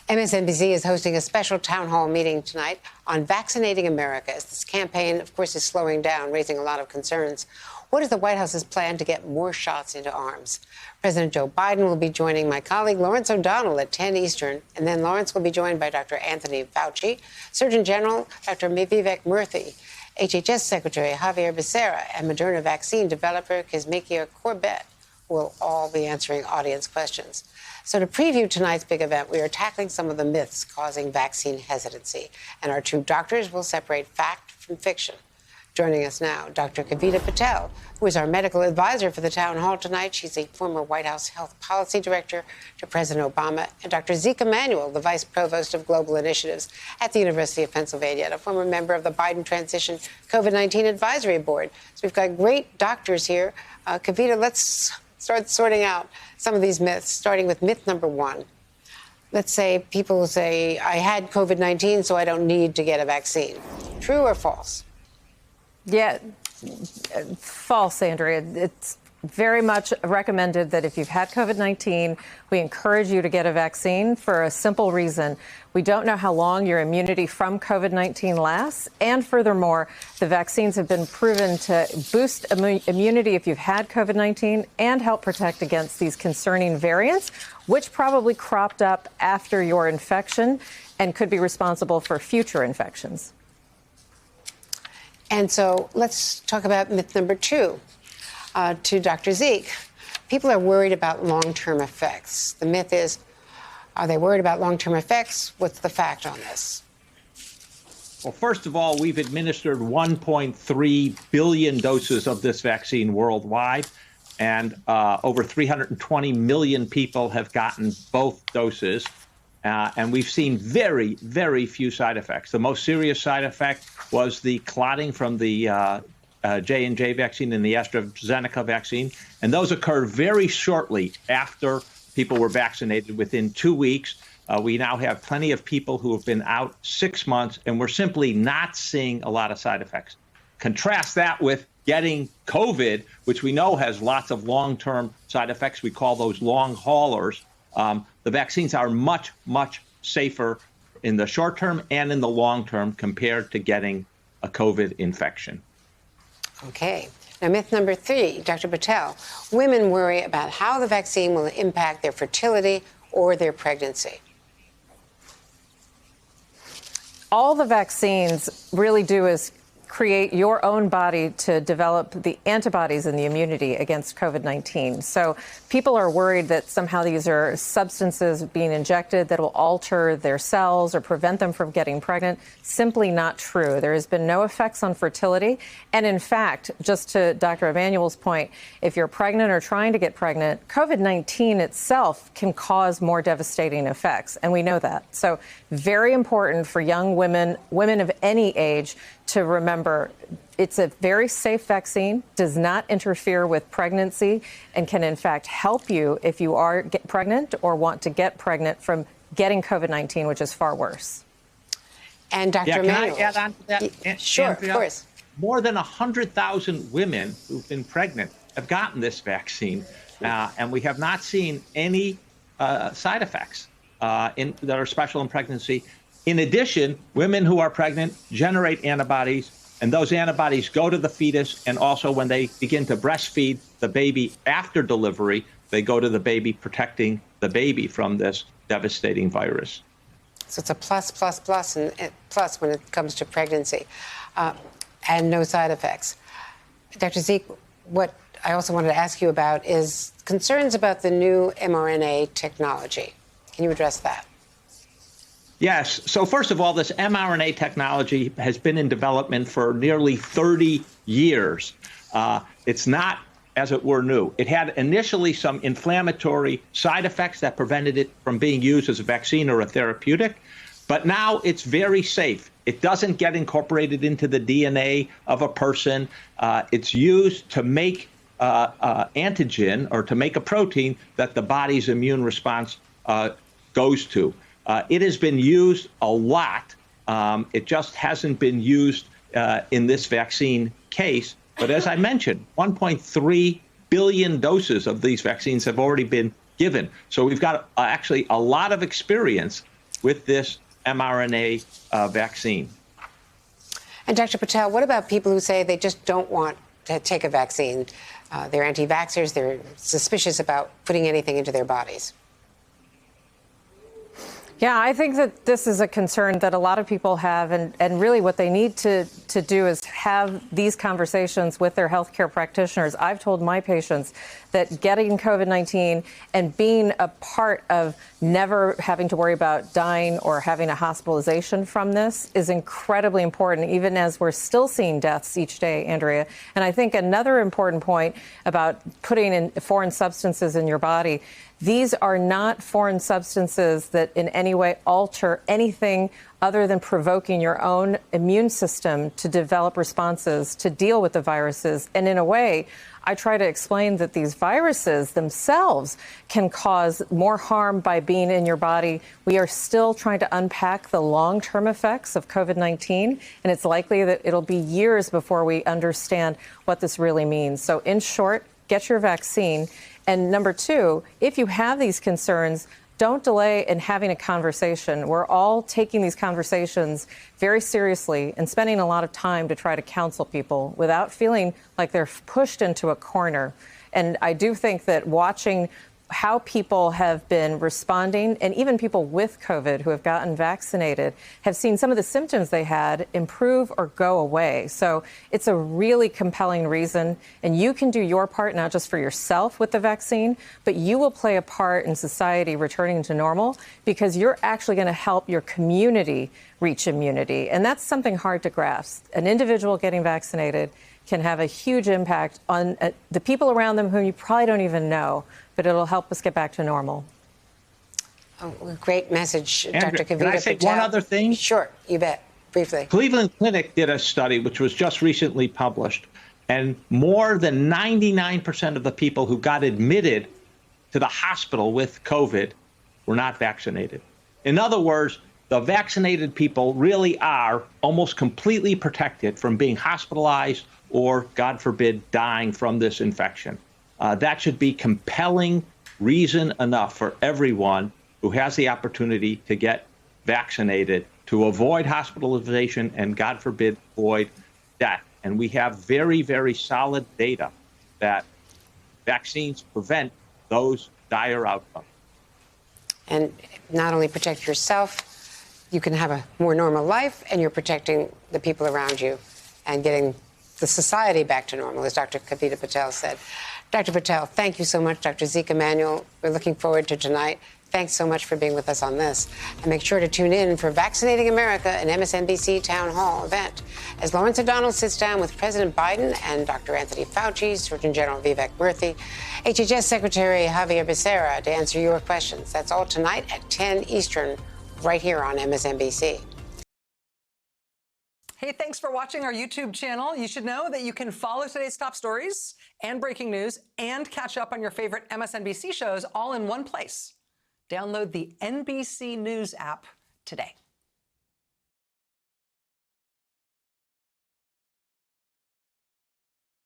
MSNBC is hosting a special town hall meeting tonight on vaccinating America, as this campaign, of course, is slowing down, raising a lot of concerns. What is the White House's plan to get more shots into arms? President Joe Biden will be joining my colleague Lawrence O'Donnell at 10 Eastern, and then Lawrence will be joined by Dr. Anthony Fauci, Surgeon General Dr. Vivek Murthy, HHS Secretary Javier Becerra, and Moderna vaccine developer Kizzmekia Corbett will all be answering audience questions. So to preview tonight's big event, we are tackling some of the myths causing vaccine hesitancy, and our two doctors will separate fact from fiction. Joining us now, Dr. Kavita Patel, who is our medical advisor for the town hall tonight. She's a former White House health policy director to President Obama, and Dr. Zeke Emanuel, the vice provost of global initiatives at the University of Pennsylvania, and a former member of the Biden transition COVID-19 advisory board. So we've got great doctors here. Kavita, let's start sorting out some of these myths, starting with myth number one. Let's say people say, I had COVID-19, so I don't need to get a vaccine. True or false? Yeah, false, Andrea. It's very much recommended that if you've had COVID-19, we encourage you to get a vaccine for a simple reason. We don't know how long your immunity from COVID-19 lasts. And furthermore, the vaccines have been proven to boost immunity if you've had COVID-19 and help protect against these concerning variants, which probably cropped up after your infection and could be responsible for future infections. And so let's talk about myth number two. To Dr. Zeke, people are worried about long-term effects. The myth is, are they worried about long-term effects? What's the fact on this? Well, first of all, we've administered 1.3 billion doses of this vaccine worldwide, and over 320 million people have gotten both doses. And we've seen very, very few side effects. The most serious side effect was the clotting from the J&J vaccine and the AstraZeneca vaccine. And those occurred very shortly after people were vaccinated, within 2 weeks. We now have plenty of people who have been out 6 months, and we're simply not seeing a lot of side effects. Contrast that with getting COVID, which we know has lots of long-term side effects. We call those long haulers. The vaccines are much, much safer in the short term and in the long term compared to getting a COVID infection. Okay. Now, myth number three, Dr. Patel, women worry about how the vaccine will impact their fertility or their pregnancy. All the vaccines really do is create your own body to develop the antibodies and the immunity against COVID-19. So people are worried that somehow these are substances being injected that will alter their cells or prevent them from getting pregnant. Simply not true. There has been no effects on fertility. And in fact, just to Dr. Emanuel's point, if you're pregnant or trying to get pregnant, COVID-19 itself can cause more devastating effects. And we know that. So very important for young women, women of any age, to remember it's a very safe vaccine, does not interfere with pregnancy, and can in fact help you if you are pregnant or want to get pregnant from getting COVID-19, which is far worse. And Dr. Emanuel. Can I add on to that? Sure, Andrea? of course. More than 100,000 women who've been pregnant have gotten this vaccine, and we have not seen any side effects that are special in pregnancy. In addition, women who are pregnant generate antibodies, and those antibodies go to the fetus, and also when they begin to breastfeed the baby after delivery, they go to the baby, protecting the baby from this devastating virus. So it's a plus when it comes to pregnancy, and no side effects. Dr. Zeke, what I also wanted to ask you about is concerns about the new mRNA technology. Can you address that? Yes. So first of all, this mRNA technology has been in development for nearly 30 years. It's not, as it were, new. It had initially some inflammatory side effects that prevented it from being used as a vaccine or a therapeutic. But now it's very safe. It doesn't get incorporated into the DNA of a person. It's used to make antigen, or to make a protein that the body's immune response goes to. It has been used a lot. It just hasn't been used in this vaccine case. But as I mentioned, 1.3 billion doses of these vaccines have already been given. So we've got actually a lot of experience with this mRNA vaccine. And Dr. Patel, what about people who say they just don't want to take a vaccine? They're anti-vaxxers. They're suspicious about putting anything into their bodies. Yeah, I think that this is a concern that a lot of people have, and really what they need to do is have these conversations with their healthcare practitioners. I've told my patients that getting COVID-19 and being a part of never having to worry about dying or having a hospitalization from this is incredibly important, even as we're still seeing deaths each day, Andrea. And I think another important point about putting in foreign substances in your body, these are not foreign substances that in any way alter anything other than provoking your own immune system to develop responses to deal with the viruses. And in a way, I try to explain that these viruses themselves can cause more harm by being in your body. We are still trying to unpack the long-term effects of COVID-19, and it's likely that it'll be years before we understand what this really means. So in short, get your vaccine. And number two, if you have these concerns, don't delay in having a conversation. We're all taking these conversations very seriously and spending a lot of time to try to counsel people without feeling like they're pushed into a corner. And I do think that watching how people have been responding, and even people with COVID who have gotten vaccinated have seen some of the symptoms they had improve or go away. So it's a really compelling reason, and you can do your part, not just for yourself with the vaccine, but you will play a part in society returning to normal because you're actually going to help your community reach immunity. And that's something hard to grasp. An individual getting vaccinated can have a huge impact on the people around them whom you probably don't even know, but it'll help us get back to normal. Oh, great message, Andrea, Dr. Kavita can I say Patel. one other thing? Sure, you bet. Briefly. Cleveland Clinic did a study which was just recently published, and more than 99% of the people who got admitted to the hospital with COVID were not vaccinated. In other words, the vaccinated people really are almost completely protected from being hospitalized or, God forbid, dying from this infection. That should be compelling reason enough for everyone who has the opportunity to get vaccinated to avoid hospitalization and, God forbid, avoid death. And we have very, very solid data that vaccines prevent those dire outcomes. And not only protect yourself, you can have a more normal life, and you're protecting the people around you and getting the society back to normal, as Dr. Kavita Patel said. Dr. Patel, thank you so much. Dr. Zeke Emanuel, we're looking forward to tonight. Thanks so much for being with us on this. And make sure to tune in for Vaccinating America, an MSNBC town hall event. As Lawrence O'Donnell sits down with President Biden and Dr. Anthony Fauci, Surgeon General Vivek Murthy, HHS Secretary Javier Becerra to answer your questions. That's all tonight at 10 Eastern, right here on MSNBC. Hey, thanks for watching our YouTube channel. You should know that you can follow today's top stories and breaking news and catch up on your favorite MSNBC shows all in one place. Download the NBC News app today.